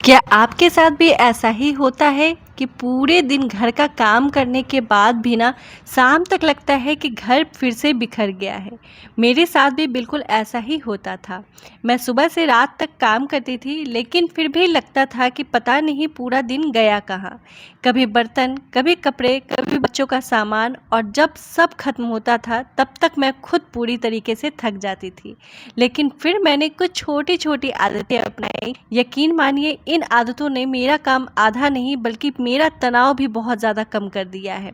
क्या आपके साथ भी ऐसा ही होता है कि पूरे दिन घर का काम करने के बाद भी ना शाम तक लगता है कि घर फिर से बिखर गया है। मेरे साथ भी बिल्कुल ऐसा ही होता था। मैं सुबह से रात तक काम करती थी, लेकिन फिर भी लगता था कि पता नहीं पूरा दिन गया कहाँ। कभी बर्तन, कभी कपड़े, कभी बच्चों का सामान, और जब सब खत्म होता था तब तक मैं खुद पूरी तरीके से थक जाती थी। लेकिन फिर मैंने कुछ छोटी छोटी आदतें अपनाई। यकीन मानिए, इन आदतों ने मेरा काम आधा नहीं बल्कि मेरा तनाव भी बहुत ज़्यादा कम कर दिया है।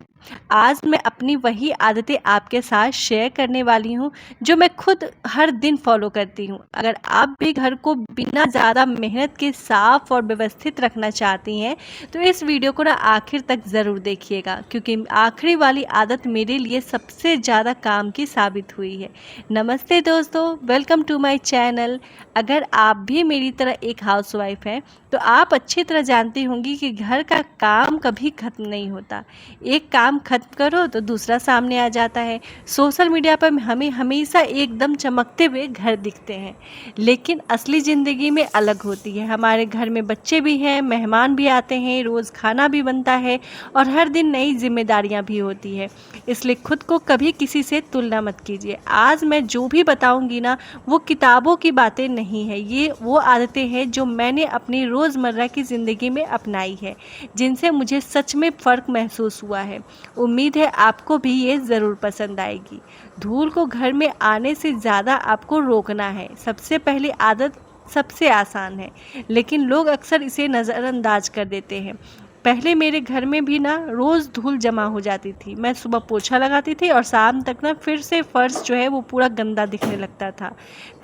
आज मैं अपनी वही आदतें आपके साथ शेयर करने वाली हूँ जो मैं खुद हर दिन फॉलो करती हूँ। अगर आप भी घर को बिना ज़्यादा मेहनत के साफ और व्यवस्थित रखना चाहती हैं तो इस वीडियो को ना आखिर तक ज़रूर देखिएगा, क्योंकि आखिरी वाली आदत मेरे लिए सबसे ज़्यादा काम की साबित हुई है। नमस्ते दोस्तों, वेलकम टू माय चैनल। अगर आप भी मेरी तरह एक हाउसवाइफ हैं तो आप अच्छी तरह जानती होंगी कि घर का काम कभी ख़त्म नहीं होता। एक काम खत्म करो तो दूसरा सामने आ जाता है। सोशल मीडिया पर हमें हमेशा एकदम चमकते हुए घर दिखते हैं, लेकिन असली ज़िंदगी में अलग होती है। हमारे घर में बच्चे भी हैं, मेहमान भी आते हैं, रोज़ खाना भी बनता है और हर दिन नई जिम्मेदारियां भी होती है। इसलिए खुद को कभी किसी से तुलना मत कीजिए। आज मैं जो भी बताऊंगी ना, वो किताबों की बातें नहीं है। ये वो आदतें हैं जो मैंने अपनी रोज़मर्रा की ज़िंदगी में अपनाई है, जिनसे मुझे सच में फ़र्क महसूस हुआ है। उम्मीद है आपको भी ये ज़रूर पसंद आएगी। धूल को घर में आने से ज़्यादा आपको रोकना है। सबसे पहली आदत सबसे आसान है, लेकिन लोग अक्सर इसे नज़रअंदाज कर देते हैं। पहले मेरे घर में भी ना रोज़ धूल जमा हो जाती थी। मैं सुबह पोछा लगाती थी और शाम तक ना फिर से फर्श जो है वो पूरा गंदा दिखने लगता था।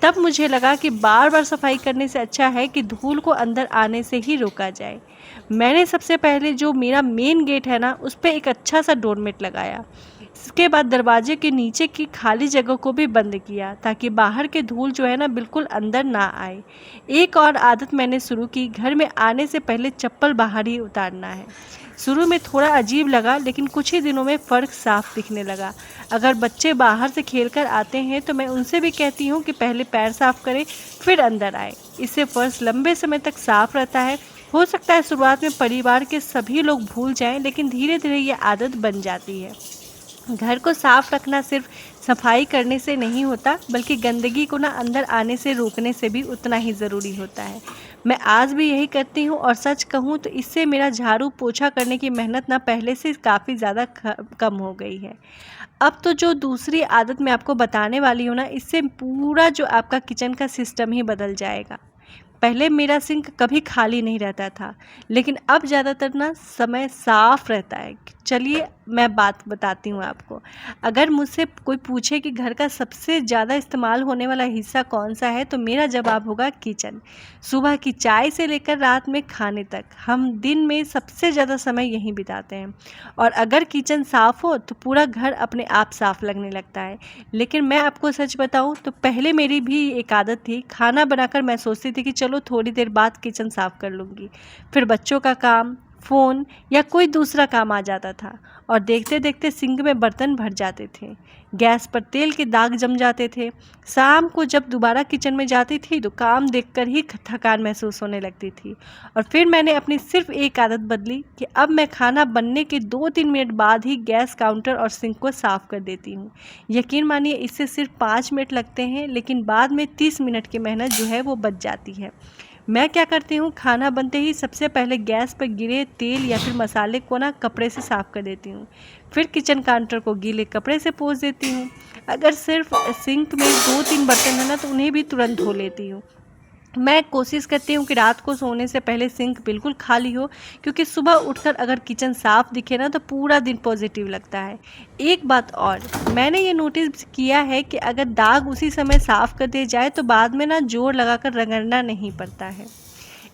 तब मुझे लगा कि बार बार सफाई करने से अच्छा है कि धूल को अंदर आने से ही रोका जाए। मैंने सबसे पहले जो मेरा मेन गेट है ना, उस पर एक अच्छा सा डोरमेट लगाया। इसके बाद दरवाजे के नीचे की खाली जगह को भी बंद किया, ताकि बाहर के धूल जो है ना बिल्कुल अंदर ना आए। एक और आदत मैंने शुरू की, घर में आने से पहले चप्पल बाहर ही उतारना है। शुरू में थोड़ा अजीब लगा, लेकिन कुछ ही दिनों में फ़र्क साफ दिखने लगा। अगर बच्चे बाहर से खेलकर आते हैं तो मैं उनसे भी कहती हूँ कि पहले पैर साफ करें फिर अंदर आए। इससे फर्श लंबे समय तक साफ रहता है। हो सकता है शुरुआत में परिवार के सभी लोग भूल जाएं, लेकिन धीरे धीरे ये आदत बन जाती है। घर को साफ रखना सिर्फ सफाई करने से नहीं होता, बल्कि गंदगी को ना अंदर आने से रोकने से भी उतना ही ज़रूरी होता है। मैं आज भी यही करती हूँ, और सच कहूँ तो इससे मेरा झाड़ू पोछा करने की मेहनत ना पहले से काफ़ी ज़्यादा कम हो गई है। अब तो जो दूसरी आदत मैं आपको बताने वाली हूँ ना, इससे पूरा जो आपका किचन का सिस्टम ही बदल जाएगा। पहले मेरा सिंक कभी खाली नहीं रहता था, लेकिन अब ज़्यादातर ना समय साफ रहता है। चलिए मैं बात बताती हूँ आपको। अगर मुझसे कोई पूछे कि घर का सबसे ज़्यादा इस्तेमाल होने वाला हिस्सा कौन सा है, तो मेरा जवाब होगा किचन। सुबह की चाय से लेकर रात में खाने तक हम दिन में सबसे ज़्यादा समय यहीं बिताते हैं। और अगर किचन साफ़ हो तो पूरा घर अपने आप साफ लगने लगता है। लेकिन मैं आपको सच बताऊं तो पहले मेरी भी एक आदत थी। खाना बनाकर मैं सोचती थी कि चलो थोड़ी देर बाद किचन साफ कर लूँगी। फिर बच्चों का काम, फ़ोन या कोई दूसरा काम आ जाता था, और देखते देखते सिंक में बर्तन भर जाते थे, गैस पर तेल के दाग जम जाते थे। शाम को जब दोबारा किचन में जाती थी तो काम देखकर ही थकान महसूस होने लगती थी। और फिर मैंने अपनी सिर्फ एक आदत बदली कि अब मैं खाना बनने के 2-3 मिनट बाद ही गैस काउंटर और सिंक को साफ़ कर देती हूँ। यकीन मानिए, इससे सिर्फ 5 मिनट लगते हैं, लेकिन बाद में 30 मिनट की मेहनत जो है वो बच जाती है। मैं क्या करती हूँ, खाना बनते ही सबसे पहले गैस पर गिरे तेल या फिर मसाले को ना कपड़े से साफ़ कर देती हूँ। फिर किचन काउंटर को गीले कपड़े से पोंछ देती हूँ। अगर सिर्फ सिंक में 2-3 बर्तन है ना, तो उन्हें भी तुरंत धो लेती हूँ। मैं कोशिश करती हूँ कि रात को सोने से पहले सिंक बिल्कुल खाली हो, क्योंकि सुबह उठकर अगर किचन साफ दिखे ना तो पूरा दिन पॉजिटिव लगता है। एक बात और, मैंने ये नोटिस किया है कि अगर दाग उसी समय साफ कर दिया जाए तो बाद में ना जोर लगाकर रगड़ना नहीं पड़ता है।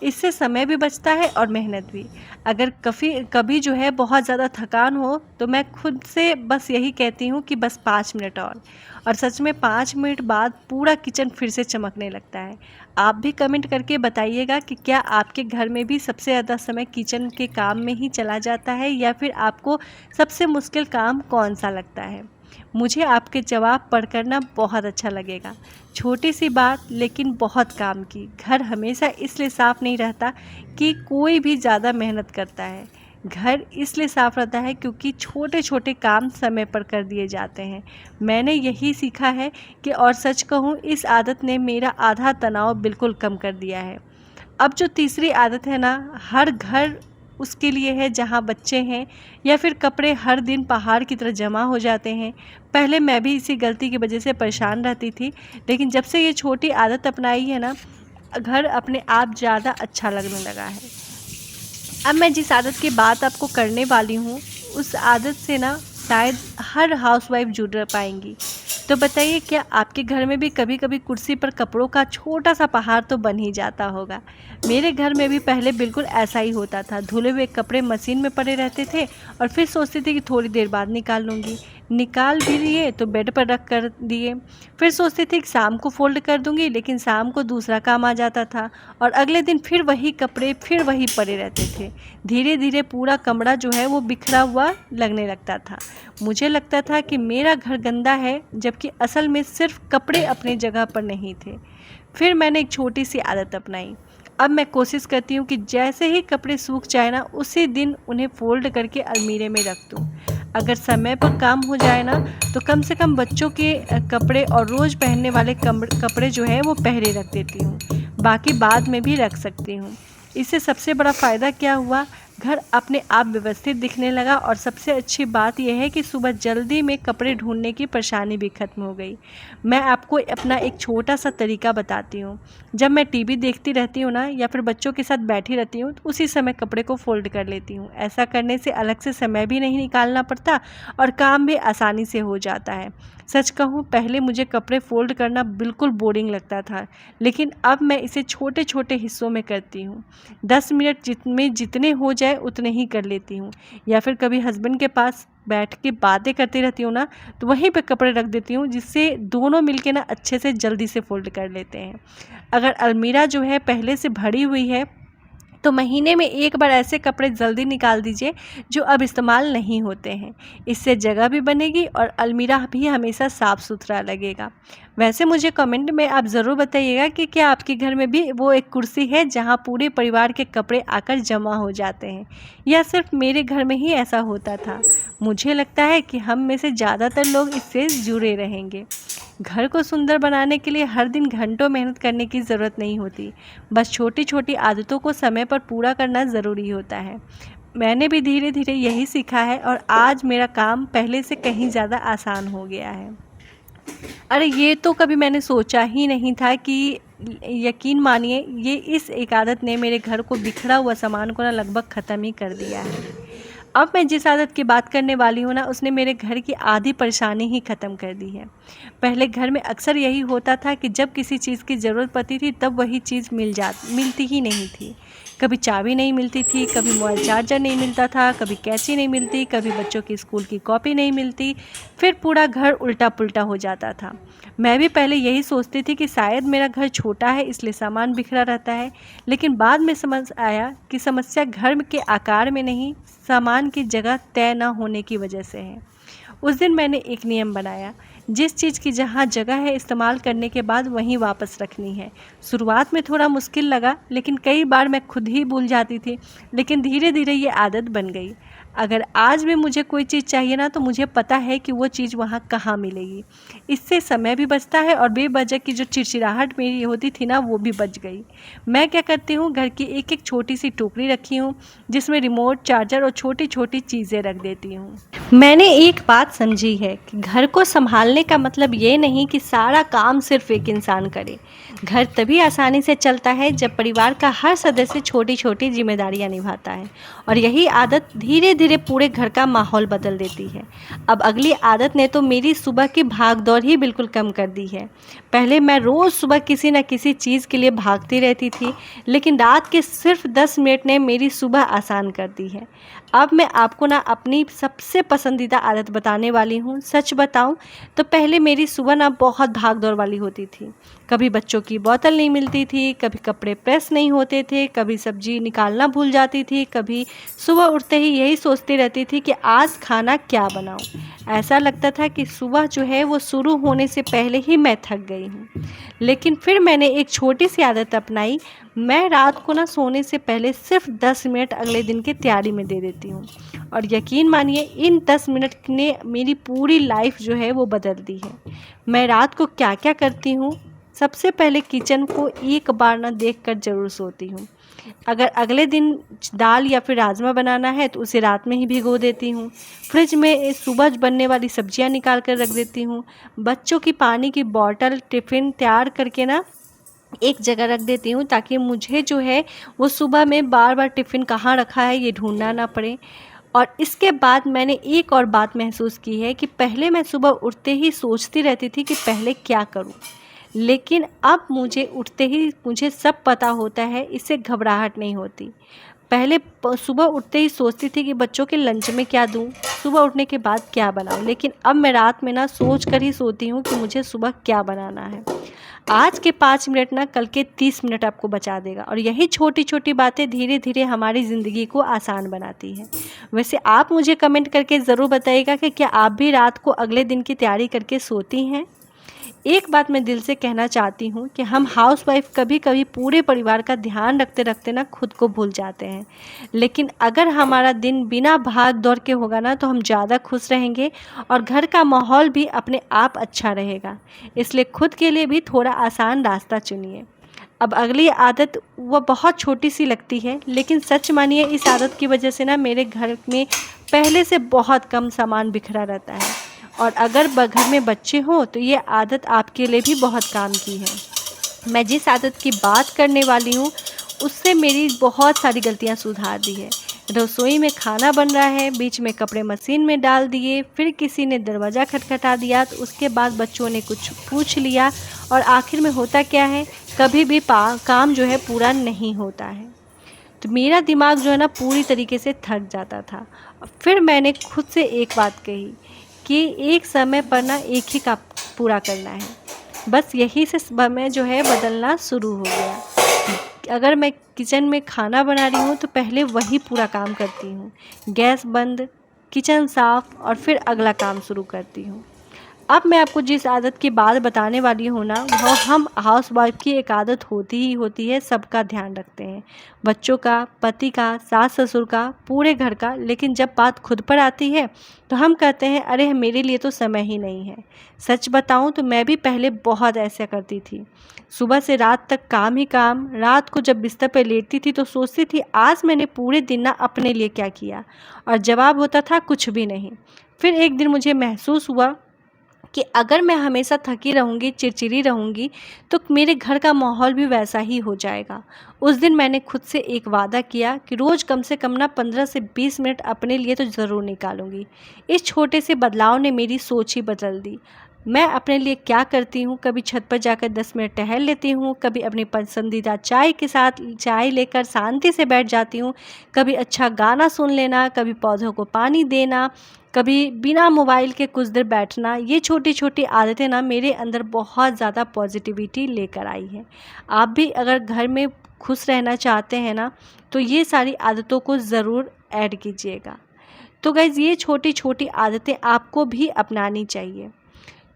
इससे समय भी बचता है और मेहनत भी। अगर कभी जो है बहुत ज़्यादा थकान हो तो मैं खुद से बस यही कहती हूँ कि बस 5 मिनट और सच में 5 मिनट बाद पूरा किचन फिर से चमकने लगता है। आप भी कमेंट करके बताइएगा कि क्या आपके घर में भी सबसे ज़्यादा समय किचन के काम में ही चला जाता है, या फिर आपको सबसे मुश्किल काम कौन सा लगता है। मुझे आपके जवाब पढ़कर ना बहुत अच्छा लगेगा। छोटी सी बात लेकिन बहुत काम की। घर हमेशा इसलिए साफ़ नहीं रहता कि कोई भी ज़्यादा मेहनत करता है। घर इसलिए साफ़ रहता है क्योंकि छोटे छोटे काम समय पर कर दिए जाते हैं। मैंने यही सीखा है कि, और सच कहूँ, इस आदत ने मेरा आधा तनाव बिल्कुल कम कर दिया है। अब जो तीसरी आदत है ना, हर घर उसके लिए है जहाँ बच्चे हैं या फिर कपड़े हर दिन पहाड़ की तरह जमा हो जाते हैं। पहले मैं भी इसी गलती की वजह से परेशान रहती थी, लेकिन जब से ये छोटी आदत अपनाई है ना, घर अपने आप ज़्यादा अच्छा लगने लगा है। अब मैं जिस आदत की बात आपको करने वाली हूँ, उस आदत से ना शायद हर हाउसवाइफ जुड़ पाएंगी। तो बताइए, क्या आपके घर में भी कभी कभी कुर्सी पर कपड़ों का छोटा सा पहाड़ तो बन ही जाता होगा। मेरे घर में भी पहले बिल्कुल ऐसा ही होता था। धुले हुए कपड़े मशीन में पड़े रहते थे और फिर सोचती थी कि थोड़ी देर बाद निकाल लूँगी। निकाल भी लिए तो बेड पर रख कर दिए। फिर सोचती थी कि शाम को फोल्ड कर दूँगी, लेकिन शाम को दूसरा काम आ जाता था और अगले दिन फिर वही कपड़े फिर वही पड़े रहते थे। धीरे धीरे पूरा कमरा जो है वो बिखरा हुआ लगने लगता था। मुझे लगता था कि मेरा घर गंदा है, जबकि असल में सिर्फ कपड़े अपनी जगह पर नहीं थे। फिर मैंने एक छोटी सी आदत अपनाई। अब मैं कोशिश करती हूँ कि जैसे ही कपड़े सूख जाए ना, उसी दिन उन्हें फ़ोल्ड करके अलमीरे में रख दूँ। अगर समय पर काम हो जाए ना, तो कम से कम बच्चों के कपड़े और रोज़ पहनने वाले कपड़े जो है वो पहले रख देती हूँ। बाकी बाद में भी रख सकती हूँ। इससे सबसे बड़ा फ़ायदा क्या हुआ, घर अपने आप व्यवस्थित दिखने लगा और सबसे अच्छी बात यह है कि सुबह जल्दी में कपड़े ढूंढने की परेशानी भी खत्म हो गई। मैं आपको अपना एक छोटा सा तरीका बताती हूँ। जब मैं टीवी देखती रहती हूँ ना, या फिर बच्चों के साथ बैठी रहती हूँ, तो उसी समय कपड़े को फोल्ड कर लेती हूँ। ऐसा करने से अलग से समय भी नहीं निकालना पड़ता और काम भी आसानी से हो जाता है। सच कहूँ, पहले मुझे कपड़े फोल्ड करना बिल्कुल बोरिंग लगता था, लेकिन अब मैं इसे छोटे छोटे हिस्सों में करती हूँ। 10 मिनट में जितने हो जाए उतने ही कर लेती हूँ, या फिर कभी हस्बैंड के पास बैठ के बातें करती रहती हूँ ना, तो वहीं पे कपड़े रख देती हूँ, जिससे दोनों मिलके ना अच्छे से जल्दी से फोल्ड कर लेते हैं। अगर अलमीरा जो है पहले से भरी हुई है, तो महीने में एक बार ऐसे कपड़े जल्दी निकाल दीजिए जो अब इस्तेमाल नहीं होते हैं। इससे जगह भी बनेगी और अलमीरा भी हमेशा साफ़ सुथरा लगेगा। वैसे मुझे कमेंट में आप ज़रूर बताइएगा कि क्या आपके घर में भी वो एक कुर्सी है जहाँ पूरे परिवार के कपड़े आकर जमा हो जाते हैं, या सिर्फ मेरे घर में ही ऐसा होता था। मुझे लगता है कि हम में से ज़्यादातर लोग इससे जुड़े रहेंगे। घर को सुंदर बनाने के लिए हर दिन घंटों मेहनत करने की ज़रूरत नहीं होती। बस छोटी छोटी आदतों को समय पर पूरा करना ज़रूरी होता है। मैंने भी धीरे धीरे यही सीखा है और आज मेरा काम पहले से कहीं ज़्यादा आसान हो गया है। अरे ये तो कभी मैंने सोचा ही नहीं था कि, यकीन मानिए, ये इस एक आदत ने मेरे घर को बिखरा हुआ सामान को ना लगभग ख़त्म ही कर दिया है। अब मैं जिस आदत की बात करने वाली हूँ ना, उसने मेरे घर की आधी परेशानी ही ख़त्म कर दी है। पहले घर में अक्सर यही होता था कि जब किसी चीज़ की ज़रूरत पड़ती थी तब वही चीज़ मिलती ही नहीं थी। कभी चाबी नहीं मिलती थी, कभी मोबाइल चार्जर नहीं मिलता था, कभी कैंची नहीं मिलती, कभी बच्चों की स्कूल की कॉपी नहीं मिलती, फिर पूरा घर उल्टा पुल्टा हो जाता था। मैं भी पहले यही सोचती थी कि शायद मेरा घर छोटा है इसलिए सामान बिखरा रहता है, लेकिन बाद में समझ आया कि समस्या घर के आकार में नहीं, सामान की जगह तय न होने की वजह से है। उस दिन मैंने एक नियम बनाया, जिस चीज़ की जहाँ जगह है इस्तेमाल करने के बाद वहीं वापस रखनी है। शुरुआत में थोड़ा मुश्किल लगा, लेकिन कई बार मैं खुद ही भूल जाती थी, लेकिन धीरे धीरे ये आदत बन गई। अगर आज भी मुझे कोई चीज़ चाहिए ना, तो मुझे पता है कि वो चीज़ वहाँ कहाँ मिलेगी। इससे समय भी बचता है और बेवजह की जो चिड़चिड़ाहट मेरी होती थी ना, वो भी बच गई। मैं क्या करती हूँ, घर की एक एक छोटी सी टोकरी रखी हूँ जिसमें रिमोट, चार्जर और छोटी छोटी चीज़ें रख देती हूँ। मैंने एक बात समझी है कि घर को संभालने का मतलब ये नहीं कि सारा काम सिर्फ एक इंसान करे। घर तभी आसानी से चलता है जब परिवार का हर सदस्य छोटी छोटी जिम्मेदारियां निभाता है, और यही आदत धीरे धीरे पूरे घर का माहौल बदल देती है। अब अगली आदत ने तो मेरी सुबह की भाग दौड़ ही बिल्कुल कम कर दी है। पहले मैं रोज़ सुबह किसी न किसी चीज़ के लिए भागती रहती थी, लेकिन रात के सिर्फ 10 मिनट ने मेरी सुबह आसान कर दी है। अब मैं आपको ना अपनी सबसे पसंदीदा आदत बताने वाली हूँ। सच बताऊँ तो पहले मेरी सुबह ना बहुत भाग दौड़ वाली होती थी। कभी बच्चों की बोतल नहीं मिलती थी, कभी कपड़े प्रेस नहीं होते थे, कभी सब्जी निकालना भूल जाती थी, कभी सुबह उठते ही यही सोचती रहती थी कि आज खाना क्या बनाऊँ। ऐसा लगता था कि सुबह जो है वो शुरू होने से पहले ही मैं थक गई हूँ। लेकिन फिर मैंने एक छोटी सी आदत अपनाई। मैं रात को ना सोने से पहले सिर्फ 10 मिनट अगले दिन की तैयारी में दे देती हूँ, और यकीन मानिए इन 10 मिनट ने मेरी पूरी लाइफ जो है वो बदल दी है। मैं रात को क्या क्या करती हूँ, सबसे पहले किचन को एक बार ना देख कर ज़रूर सोती हूँ। अगर अगले दिन दाल या फिर राजमा बनाना है तो उसे रात में ही भिगो देती हूँ। फ्रिज में सुबह बनने वाली सब्जियां निकाल कर रख देती हूँ। बच्चों की पानी की बॉटल टिफ़िन तैयार करके ना एक जगह रख देती हूँ, ताकि मुझे जो है वो सुबह में बार बार टिफ़िन कहाँ रखा है ये ढूंढना ना पड़े। और इसके बाद मैंने एक और बात महसूस की है कि पहले मैं सुबह उठते ही सोचती रहती थी कि पहले क्या करूँ, लेकिन अब मुझे उठते ही मुझे सब पता होता है, इससे घबराहट नहीं होती। पहले सुबह उठते ही सोचती थी कि बच्चों के लंच में क्या दूँ, सुबह उठने के बाद क्या बनाऊँ, लेकिन अब मैं रात में ना सोच कर ही सोती हूँ कि मुझे सुबह क्या बनाना है। आज के 5 मिनट ना कल के 30 मिनट आपको बचा देगा, और यही छोटी छोटी बातें धीरे धीरे हमारी ज़िंदगी को आसान बनाती हैं। वैसे आप मुझे कमेंट करके ज़रूर बताइएगा कि क्या आप भी रात को अगले दिन की तैयारी करके सोती हैं। एक बात मैं दिल से कहना चाहती हूँ कि हम हाउसवाइफ कभी कभी पूरे परिवार का ध्यान रखते रखते ना खुद को भूल जाते हैं, लेकिन अगर हमारा दिन बिना भाग दौड़ के होगा ना तो हम ज़्यादा खुश रहेंगे और घर का माहौल भी अपने आप अच्छा रहेगा। इसलिए खुद के लिए भी थोड़ा आसान रास्ता चुनिए। अब अगली आदत वो बहुत छोटी सी लगती है, लेकिन सच मानिए इस आदत की वजह से ना मेरे घर में पहले से बहुत कम सामान बिखरा रहता है, और अगर घर में बच्चे हों तो ये आदत आपके लिए भी बहुत काम की है। मैं जिस आदत की बात करने वाली हूँ उससे मेरी बहुत सारी गलतियाँ सुधार दी है। रसोई में खाना बन रहा है, बीच में कपड़े मशीन में डाल दिए, फिर किसी ने दरवाज़ा खटखटा दिया, तो उसके बाद बच्चों ने कुछ पूछ लिया, और आखिर में होता क्या है, कभी भी काम जो है पूरा नहीं होता है। तो मेरा दिमाग जो है ना पूरी तरीके से थक जाता था। फिर मैंने खुद से एक बात कही कि एक समय पर ना एक ही काम पूरा करना है। बस यही से समय जो है बदलना शुरू हो गया। अगर मैं किचन में खाना बना रही हूँ तो पहले वही पूरा काम करती हूँ, गैस बंद, किचन साफ़, और फिर अगला काम शुरू करती हूँ। अब मैं आपको जिस आदत की बात बताने वाली हूँ ना, वो हम हाउसवाइफ की एक आदत होती ही होती है, सबका ध्यान रखते हैं, बच्चों का, पति का, सास ससुर का, पूरे घर का। लेकिन जब बात खुद पर आती है तो हम कहते हैं अरे मेरे लिए तो समय ही नहीं है। सच बताऊँ तो मैं भी पहले बहुत ऐसा करती थी, सुबह से रात तक काम ही काम। रात को जब बिस्तर पर लेटती थी तो सोचती थी आज मैंने पूरे दिन ना अपने लिए क्या किया, और जवाब होता था कुछ भी नहीं। फिर एक दिन मुझे महसूस हुआ कि अगर मैं हमेशा थकी रहूँगी, चिड़चिड़ी रहूँगी, तो मेरे घर का माहौल भी वैसा ही हो जाएगा। उस दिन मैंने खुद से एक वादा किया कि रोज़ कम से कम ना 15 से 20 मिनट अपने लिए तो ज़रूर निकालूंगी। इस छोटे से बदलाव ने मेरी सोच ही बदल दी। मैं अपने लिए क्या करती हूँ, कभी छत पर जाकर 10 मिनट टहल लेती हूँ, कभी अपनी पसंदीदा चाय के साथ चाय लेकर शांति से बैठ जाती हूँ, कभी अच्छा गाना सुन लेना, कभी पौधों को पानी देना, कभी बिना मोबाइल के कुछ देर बैठना। ये छोटी छोटी आदतें ना मेरे अंदर बहुत ज़्यादा पॉजिटिविटी लेकर आई है। आप भी अगर घर में खुश रहना चाहते हैं ना तो ये सारी आदतों को ज़रूर ऐड कीजिएगा। तो गाइज़ ये छोटी छोटी आदतें आपको भी अपनानी चाहिए।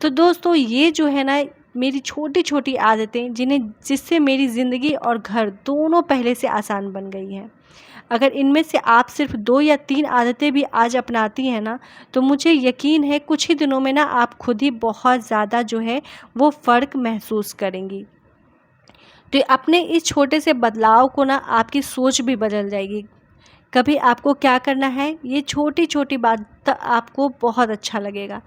तो दोस्तों ये जो है ना मेरी छोटी छोटी आदतें जिससे मेरी ज़िंदगी और घर दोनों पहले से आसान बन गई हैं। अगर इनमें से आप सिर्फ 2 या 3 आदतें भी आज अपनाती हैं ना तो मुझे यकीन है कुछ ही दिनों में ना आप खुद ही बहुत ज़्यादा जो है वो फ़र्क महसूस करेंगी। तो अपने इस छोटे से बदलाव को ना आपकी सोच भी बदल जाएगी। कभी आपको क्या करना है, ये छोटी छोटी बात आपको बहुत अच्छा लगेगा।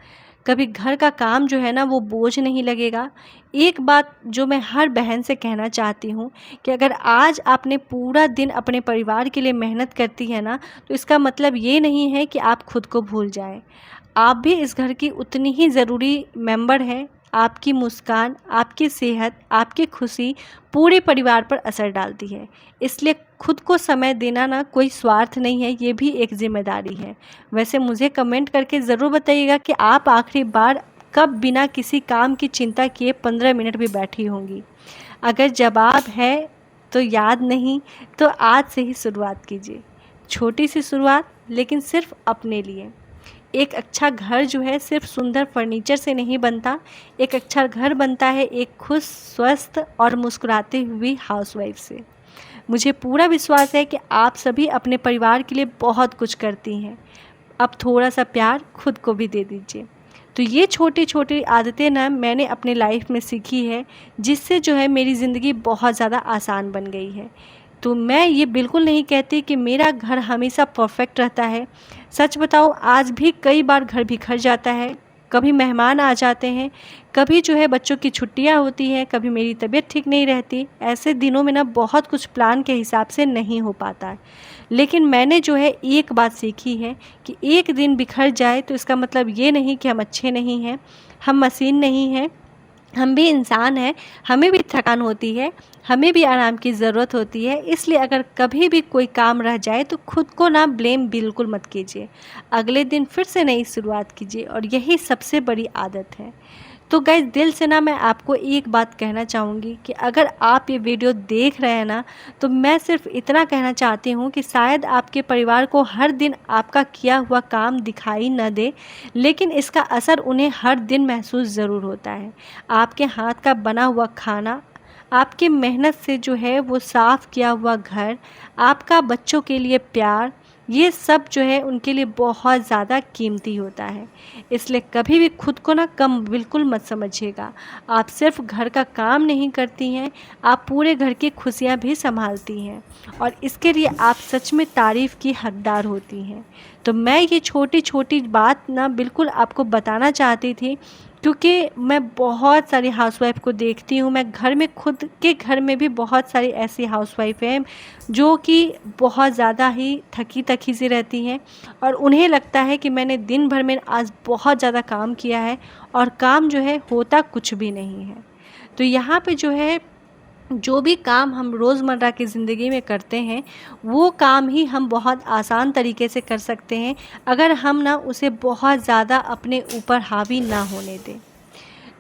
कभी घर का काम जो है ना वो बोझ नहीं लगेगा। एक बात जो मैं हर बहन से कहना चाहती हूँ कि अगर आज आपने पूरा दिन अपने परिवार के लिए मेहनत करती है ना तो इसका मतलब ये नहीं है कि आप खुद को भूल जाएं। आप भी इस घर की उतनी ही ज़रूरी मेंबर हैं। आपकी मुस्कान, आपकी सेहत, आपकी खुशी पूरे परिवार पर असर डालती है। इसलिए खुद को समय देना ना कोई स्वार्थ नहीं है, ये भी एक जिम्मेदारी है। वैसे मुझे कमेंट करके ज़रूर बताइएगा कि आप आखिरी बार कब बिना किसी काम की चिंता किए 15 मिनट भी बैठी होंगी। अगर जवाब है तो याद नहीं तो आज से ही शुरुआत कीजिए। छोटी सी शुरुआत, लेकिन सिर्फ अपने लिए। एक अच्छा घर जो है सिर्फ सुंदर फर्नीचर से नहीं बनता, एक अच्छा घर बनता है एक खुश, स्वस्थ और मुस्कुराती हुई हाउसवाइफ से। मुझे पूरा विश्वास है कि आप सभी अपने परिवार के लिए बहुत कुछ करती हैं। अब थोड़ा सा प्यार खुद को भी दे दीजिए। तो ये छोटी छोटी आदतें ना मैंने अपने लाइफ में सीखी है, जिससे जो है मेरी ज़िंदगी बहुत ज़्यादा आसान बन गई है। तो मैं ये बिल्कुल नहीं कहती कि मेरा घर हमेशा परफेक्ट रहता है। सच बताऊँ, आज भी कई बार घर बिखर जाता है, कभी मेहमान आ जाते हैं, कभी जो है बच्चों की छुट्टियां होती हैं, कभी मेरी तबीयत ठीक नहीं रहती। ऐसे दिनों में ना बहुत कुछ प्लान के हिसाब से नहीं हो पाता है। लेकिन मैंने जो है एक बात सीखी है कि एक दिन बिखर जाए तो इसका मतलब ये नहीं कि हम अच्छे नहीं हैं, हम मशीन नहीं हैं, हम भी इंसान हैं, हमें भी थकान होती है, हमें भी आराम की ज़रूरत होती है। इसलिए अगर कभी भी कोई काम रह जाए तो खुद को ना ब्लेम बिल्कुल मत कीजिए। अगले दिन फिर से नई शुरुआत कीजिए और यही सबसे बड़ी आदत है। तो गाइस, दिल से ना मैं आपको एक बात कहना चाहूँगी कि अगर आप ये वीडियो देख रहे हैं ना, तो मैं सिर्फ इतना कहना चाहती हूँ कि शायद आपके परिवार को हर दिन आपका किया हुआ काम दिखाई न दे, लेकिन इसका असर उन्हें हर दिन महसूस ज़रूर होता है। आपके हाथ का बना हुआ खाना, आपकी मेहनत से जो है वो साफ़ किया हुआ घर, आपका बच्चों के लिए प्यार, ये सब जो है उनके लिए बहुत ज़्यादा कीमती होता है। इसलिए कभी भी खुद को ना कम बिल्कुल मत समझिएगा। आप सिर्फ घर का काम नहीं करती हैं, आप पूरे घर की खुशियाँ भी संभालती हैं और इसके लिए आप सच में तारीफ़ की हकदार होती हैं। तो मैं ये छोटी छोटी बात ना बिल्कुल आपको बताना चाहती थी, क्योंकि मैं बहुत सारी हाउसवाइफ को देखती हूँ। मैं घर में, खुद के घर में भी बहुत सारी ऐसी हाउसवाइफ हैं जो कि बहुत ज़्यादा ही थकी थकी सी रहती हैं और उन्हें लगता है कि मैंने दिन भर में आज बहुत ज़्यादा काम किया है और काम जो है होता कुछ भी नहीं है। तो यहाँ पे जो है, जो भी काम हम रोज़मर्रा की ज़िंदगी में करते हैं, वो काम ही हम बहुत आसान तरीके से कर सकते हैं, अगर हम ना उसे बहुत ज़्यादा अपने ऊपर हावी ना होने दें।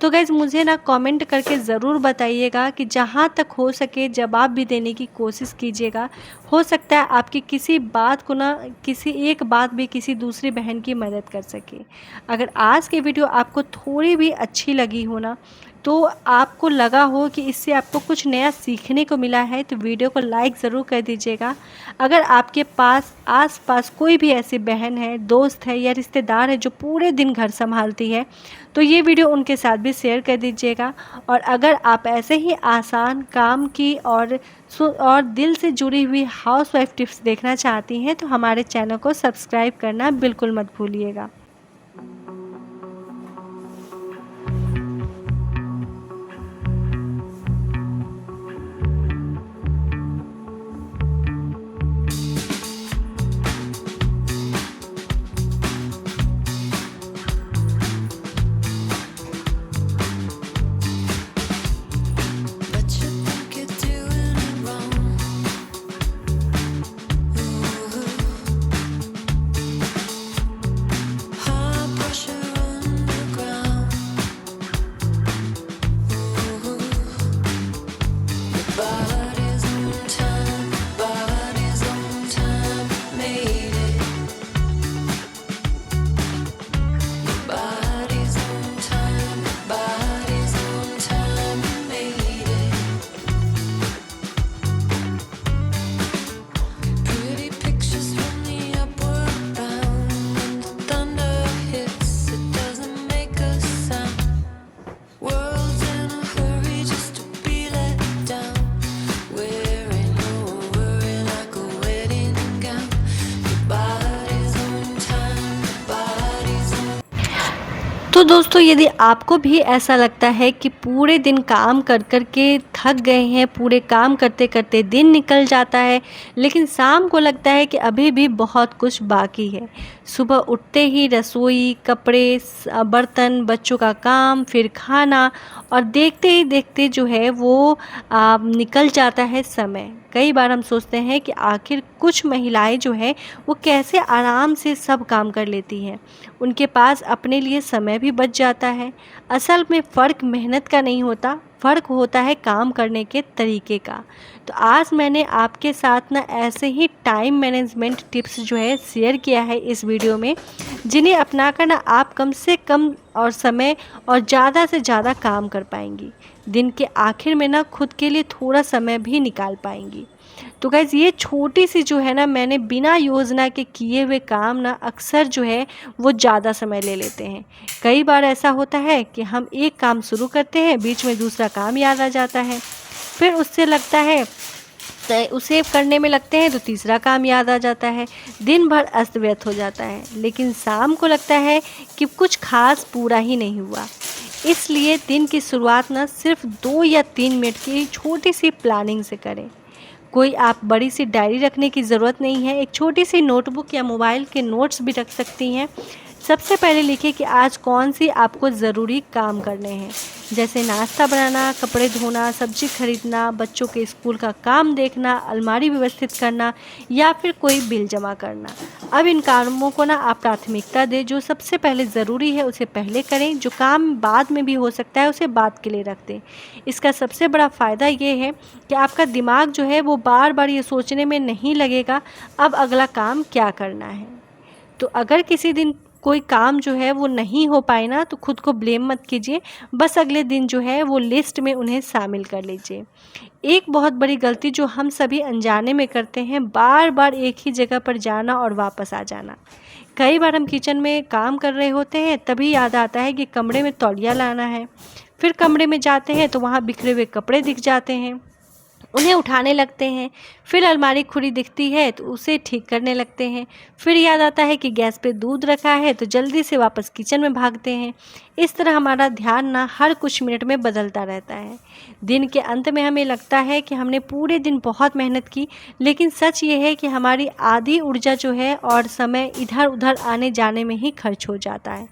तो गाइज़, मुझे ना कमेंट करके ज़रूर बताइएगा कि जहाँ तक हो सके जवाब भी देने की कोशिश कीजिएगा। हो सकता है आपकी किसी बात को ना, किसी एक बात भी किसी दूसरी बहन की मदद कर सके। अगर आज की वीडियो आपको थोड़ी भी अच्छी लगी हो ना, तो आपको लगा हो कि इससे आपको कुछ नया सीखने को मिला है, तो वीडियो को लाइक ज़रूर कर दीजिएगा। अगर आपके पास आस-पास कोई भी ऐसी बहन है, दोस्त है या रिश्तेदार है जो पूरे दिन घर संभालती है, तो ये वीडियो उनके साथ भी शेयर कर दीजिएगा। और अगर आप ऐसे ही आसान काम की और दिल से जुड़ी हुई हाउसवाइफ टिप्स देखना चाहती हैं, तो हमारे चैनल को सब्सक्राइब करना बिल्कुल मत भूलिएगा। तो दोस्तों, यदि आपको भी ऐसा लगता है कि पूरे दिन काम कर कर के थक गए हैं, पूरे काम करते करते दिन निकल जाता है, लेकिन शाम को लगता है कि अभी भी बहुत कुछ बाकी है, सुबह उठते ही रसोई, कपड़े, बर्तन, बच्चों का काम, फिर खाना, और देखते ही देखते जो है वो निकल जाता है समय। कई बार हम सोचते हैं कि आखिर कुछ महिलाएं जो है वो कैसे आराम से सब काम कर लेती हैं, उनके पास अपने लिए समय भी बच जाता है। असल में फ़र्क मेहनत का नहीं होता, फ़र्क होता है काम करने के तरीके का। तो आज मैंने आपके साथ ना ऐसे ही टाइम मैनेजमेंट टिप्स जो है शेयर किया है इस वीडियो में, जिन्हें अपनाकर ना आप कम से कम और समय और ज़्यादा से ज़्यादा काम कर पाएंगी। दिन के आखिर में ना खुद के लिए थोड़ा समय भी निकाल पाएंगी। तो गाइज़, ये छोटी सी जो है ना, मैंने बिना योजना के किए हुए काम ना अक्सर जो है वो ज़्यादा समय ले लेते हैं। कई बार ऐसा होता है कि हम एक काम शुरू करते हैं, बीच में दूसरा काम याद आ जाता है, फिर उससे लगता है उसे करने में लगते हैं तो तीसरा काम याद आ जाता है। दिन भर अस्त व्यस्त हो जाता है, लेकिन शाम को लगता है कि कुछ खास पूरा ही नहीं हुआ। इसलिए दिन की शुरुआत ना सिर्फ 2 या 3 मिनट की छोटी सी प्लानिंग से करें। कोई आप बड़ी सी डायरी रखने की ज़रूरत नहीं है, एक छोटी सी नोटबुक या मोबाइल के नोट्स भी रख सकती हैं। सबसे पहले लिखिए कि आज कौन सी आपको ज़रूरी काम करने हैं, जैसे नाश्ता बनाना, कपड़े धोना, सब्जी खरीदना, बच्चों के स्कूल का काम देखना, अलमारी व्यवस्थित करना या फिर कोई बिल जमा करना। अब इन कामों को ना आप प्राथमिकता दें, जो सबसे पहले ज़रूरी है उसे पहले करें, जो काम बाद में भी हो सकता है उसे बाद के लिए रख दें। इसका सबसे बड़ा फ़ायदा ये है कि आपका दिमाग जो है वो बार बार ये सोचने में नहीं लगेगा अब अगला काम क्या करना है। तो अगर किसी दिन कोई काम जो है वो नहीं हो पाए ना, तो खुद को ब्लेम मत कीजिए, बस अगले दिन जो है वो लिस्ट में उन्हें शामिल कर लीजिए। एक बहुत बड़ी गलती जो हम सभी अनजाने में करते हैं, बार बार एक ही जगह पर जाना और वापस आ जाना। कई बार हम किचन में काम कर रहे होते हैं, तभी याद आता है कि कमरे में तौलिया लाना है। फिर कमरे में जाते हैं तो वहाँ बिखरे हुए कपड़े दिख जाते हैं, उन्हें उठाने लगते हैं। फिर अलमारी खुली दिखती है तो उसे ठीक करने लगते हैं। फिर याद आता है कि गैस पे दूध रखा है तो जल्दी से वापस किचन में भागते हैं। इस तरह हमारा ध्यान ना हर कुछ मिनट में बदलता रहता है। दिन के अंत में हमें लगता है कि हमने पूरे दिन बहुत मेहनत की, लेकिन सच ये है कि हमारी आधी ऊर्जा जो है और समय इधर उधर आने जाने में ही खर्च हो जाता है।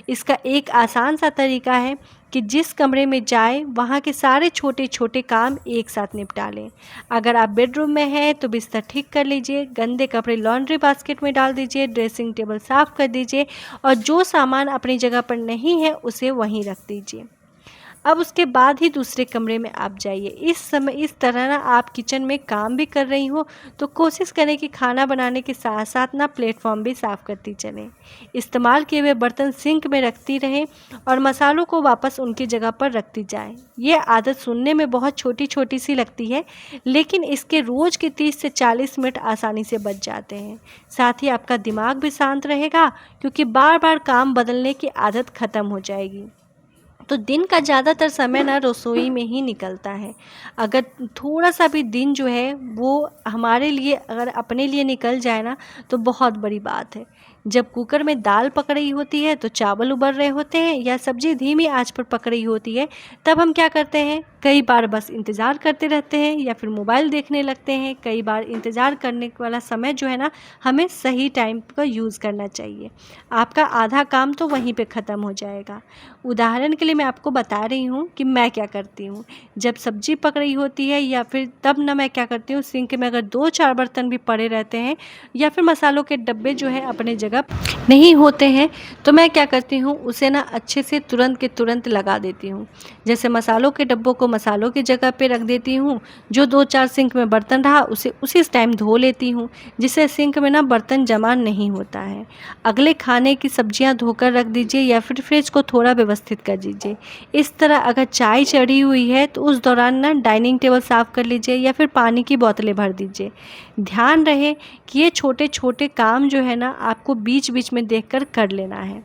इसका एक आसान सा तरीका है कि जिस कमरे में जाए वहाँ के सारे छोटे छोटे काम एक साथ निपटा लें। अगर आप बेडरूम में हैं तो बिस्तर ठीक कर लीजिए, गंदे कपड़े लॉन्ड्री बास्केट में डाल दीजिए, ड्रेसिंग टेबल साफ़ कर दीजिए और जो सामान अपनी जगह पर नहीं है उसे वहीं रख दीजिए। अब उसके बाद ही दूसरे कमरे में आप जाइए। इस तरह ना आप किचन में काम भी कर रही हो तो कोशिश करें कि खाना बनाने के साथ साथ ना प्लेटफॉर्म भी साफ़ करती चलें। इस्तेमाल किए हुए बर्तन सिंक में रखती रहें और मसालों को वापस उनकी जगह पर रखती जाएं। ये आदत सुनने में बहुत छोटी छोटी सी लगती है, लेकिन इसके रोज़ के 30 से 40 मिनट आसानी से बच जाते हैं। साथ ही आपका दिमाग भी शांत रहेगा, क्योंकि बार बार काम बदलने की आदत ख़त्म हो जाएगी। तो दिन का ज़्यादातर समय ना रसोई में ही निकलता है। अगर थोड़ा सा भी दिन जो है वो हमारे लिए, अगर अपने लिए निकल जाए ना, तो बहुत बड़ी बात है। जब कुकर में दाल पक रही होती है तो चावल उबल रहे होते हैं या सब्ज़ी धीमी आंच पर पक रही होती है, तब हम क्या करते हैं? कई बार बस इंतज़ार करते रहते हैं या फिर मोबाइल देखने लगते हैं। कई बार इंतज़ार करने वाला समय जो है ना, हमें सही टाइम का यूज़ करना चाहिए। आपका आधा काम तो वहीं पे ख़त्म हो जाएगा। उदाहरण के लिए मैं आपको बता रही हूँ कि मैं क्या करती हूँ। जब सब्ज़ी पक रही होती है या फिर तब ना मैं क्या करती हूँ, सिंक में अगर 2-4 बर्तन भी पड़े रहते हैं या फिर मसालों के डब्बे जो है अपने जगह नहीं होते हैं, तो मैं क्या करती हूँ, उसे ना अच्छे से तुरंत के तुरंत लगा देती हूँ। जैसे मसालों के डब्बों को मसालों की जगह पे रख देती हूँ, जो 2-4 सिंक में बर्तन रहा उसे उसी टाइम धो लेती हूँ, जिससे सिंक में ना बर्तन जमा नहीं होता है। अगले खाने की सब्जियाँ धोकर रख दीजिए या फिर फ्रिज को थोड़ा व्यवस्थित कर दीजिए। इस तरह अगर चाय चढ़ी हुई है तो उस दौरान ना डाइनिंग टेबल साफ़ कर लीजिए या फिर पानी की बोतलें भर दीजिए। ध्यान रहे कि ये छोटे छोटे काम जो है ना, आपको बीच बीच में देखकर कर लेना है।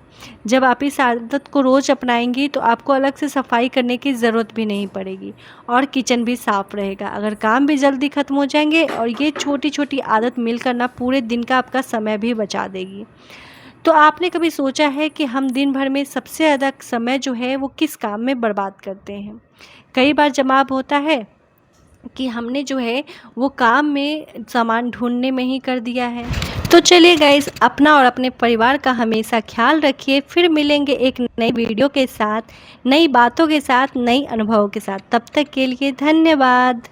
जब आप इस आदत को रोज़ अपनाएंगी तो आपको अलग से सफाई करने की ज़रूरत भी नहीं पड़ेगी और किचन भी साफ़ रहेगा। अगर काम भी जल्दी ख़त्म हो जाएंगे और ये छोटी छोटी आदत मिलकर ना पूरे दिन का आपका समय भी बचा देगी। तो आपने कभी सोचा है कि हम दिन भर में सबसे ज़्यादा समय जो है वो किस काम में बर्बाद करते हैं? कई बार जवाब होता है कि हमने जो है वो काम में सामान ढूंढने में ही कर दिया है। तो चलिए गाइस, अपना और अपने परिवार का हमेशा ख्याल रखिए। फिर मिलेंगे एक नई वीडियो के साथ, नई बातों के साथ, नई अनुभवों के साथ। तब तक के लिए धन्यवाद।